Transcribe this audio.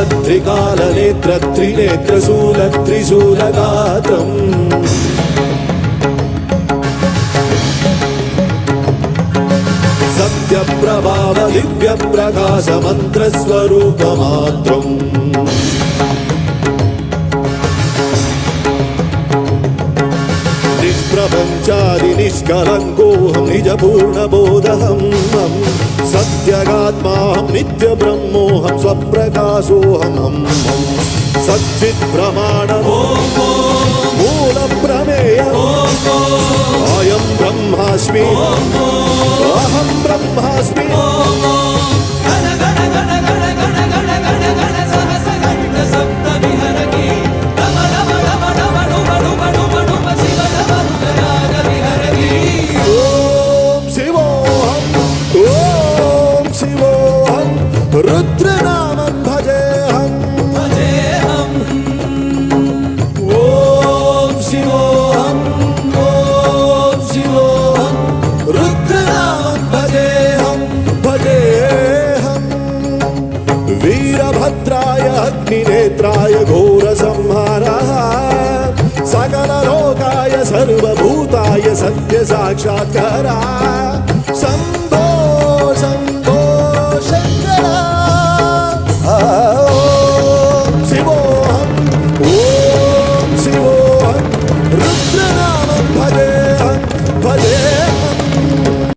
त्रिकालनेत्रत्रिनेत्रशूलत्रिशूलगात्रम् सत्यप्रभाव दिव्यप्रकाशमन्त्रस्वरूपमात्रम् निष्प्रपञ्चादि निष्कलङ्कोऽहं निजपूर्णबोधहं सत्यगात्माहं नित्यब्रह्मोऽहं स्वप्रकाशोऽहं सच्चित्प्रमाणम् मूलप्रमेयम् अयं ब्रह्मास्मि अहं ब्रह्मास्मि रुद्रनामं भजेऽहं ॐ शिवोऽहं रुद्रनामं भजेऽहं वीरभद्राय अग्निनेत्राय घोरसंहारः सकललोकाय सर्वभूताय सत्यसाक्षात्कारः